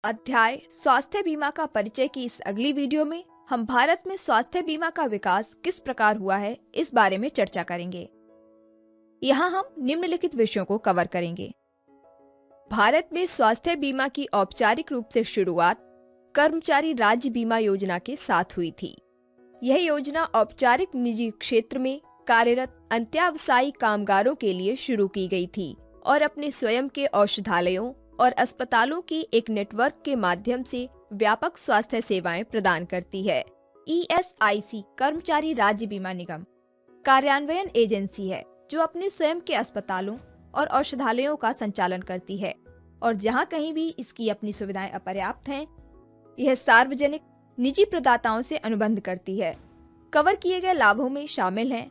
अध्याय स्वास्थ्य बीमा का परिचय की इस अगली वीडियो में हम भारत में स्वास्थ्य बीमा का विकास किस प्रकार हुआ है इस बारे में चर्चा करेंगे। यहाँ हम निम्नलिखित विषयों को कवर करेंगे। भारत में स्वास्थ्य बीमा की औपचारिक रूप से शुरुआत कर्मचारी राज्य बीमा योजना के साथ हुई थी। यह योजना औपचारिक निजी क्षेत्र में कार्यरत अंत्यावसायी कामगारों के लिए शुरू की गई थी और अपने स्वयं के औषधालयों और अस्पतालों के एक नेटवर्क के माध्यम से व्यापक स्वास्थ्य सेवाएं प्रदान करती है। ESIC कर्मचारी राज्य बीमा निगम कार्यान्वयन एजेंसी है जो अपने स्वयं के अस्पतालों और औषधालयों का संचालन करती है और जहां कहीं भी इसकी अपनी सुविधाएं अपर्याप्त हैं, यह सार्वजनिक निजी प्रदाताओं से अनुबंध करती है। कवर किए गए लाभों में शामिल हैं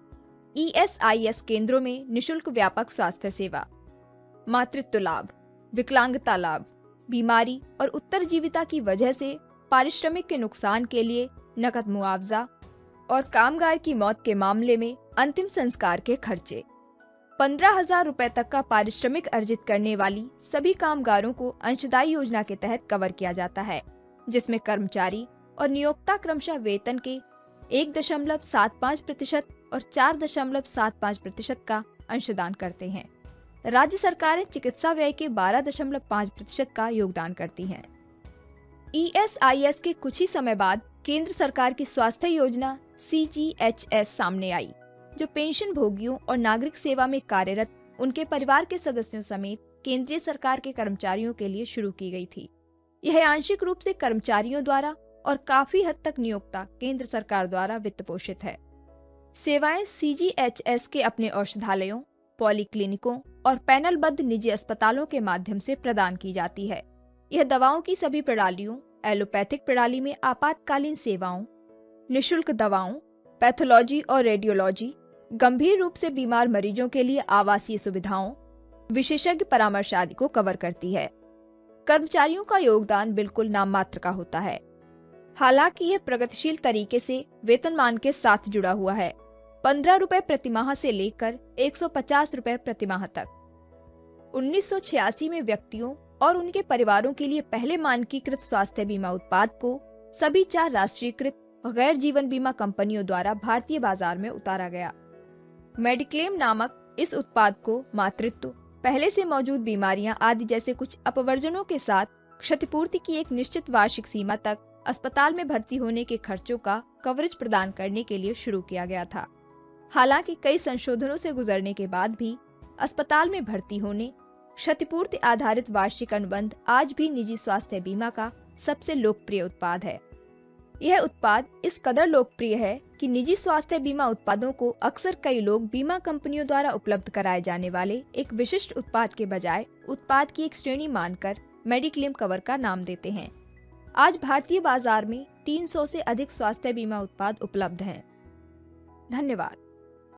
ESIS केंद्रों में निशुल्क व्यापक स्वास्थ्य सेवा, मातृत्व लाभ, विकलांगता लाभ, बीमारी और उत्तरजीविता की वजह से पारिश्रमिक के नुकसान के लिए नकद मुआवजा और कामगार की मौत के मामले में अंतिम संस्कार के खर्चे। 15,000 रुपए तक का पारिश्रमिक अर्जित करने वाली सभी कामगारों को अंशदायी योजना के तहत कवर किया जाता है, जिसमें कर्मचारी और नियोक्ता क्रमशः वेतन के 1.75% और 4.75% का अंशदान करते हैं। राज्य सरकारें चिकित्सा व्यय के 12.5% का योगदान करती हैं। ESIS के कुछ ही समय बाद केंद्र सरकार की स्वास्थ्य योजना CGHS सामने आई, जो पेंशन भोगियों और नागरिक सेवा में कार्यरत उनके परिवार के सदस्यों समेत केंद्रीय सरकार के कर्मचारियों के लिए शुरू की गई थी। यह आंशिक रूप से कर्मचारियों द्वारा और काफी हद तक नियोक्ता केंद्र सरकार द्वारा वित्त पोषित है। सेवाएं CGHS के अपने औषधालयों, पॉलीक्लिनिकों और पैनलबद्ध निजी अस्पतालों के माध्यम से प्रदान की जाती है। यह दवाओं की सभी प्रणालियों, एलोपैथिक प्रणाली में आपातकालीन सेवाओं, निशुल्क दवाओं, पैथोलॉजी और रेडियोलॉजी, गंभीर रूप से बीमार मरीजों के लिए आवासीय सुविधाओं, विशेषज्ञ परामर्श आदि को कवर करती है। कर्मचारियों का योगदान बिल्कुल नाम मात्र का होता है, हालांकि यह प्रगतिशील तरीके से वेतनमान के साथ जुड़ा हुआ है। 15 रुपए प्रतिमाह से लेकर 150 रुपए प्रतिमाह तक। 1986 में व्यक्तियों और उनके परिवारों के लिए पहले मानकीकृत स्वास्थ्य बीमा उत्पाद को सभी 4 राष्ट्रीयकृत गैर जीवन बीमा कंपनियों द्वारा भारतीय बाजार में उतारा गया। मेडिक्लेम नामक इस उत्पाद को मातृत्व, पहले से मौजूद बीमारियां आदि जैसे कुछ अपवर्जनों के साथ क्षतिपूर्ति की एक निश्चित वार्षिक सीमा तक अस्पताल में भर्ती होने के खर्चों का कवरेज प्रदान करने के लिए शुरू किया गया था। हालांकि कई संशोधनों से गुजरने के बाद भी अस्पताल में भर्ती होने, क्षतिपूर्ति आधारित वार्षिक अनुबंध आज भी निजी स्वास्थ्य बीमा का सबसे लोकप्रिय उत्पाद है। यह उत्पाद इस कदर लोकप्रिय है कि निजी स्वास्थ्य बीमा उत्पादों को अक्सर कई लोग बीमा कंपनियों द्वारा उपलब्ध कराए जाने वाले एक विशिष्ट उत्पाद के बजाय उत्पाद की एक श्रेणी मानकर मेडिक्लेम कवर का नाम देते हैं। आज भारतीय बाजार में 300 से अधिक स्वास्थ्य बीमा उत्पाद उपलब्ध हैं। धन्यवाद।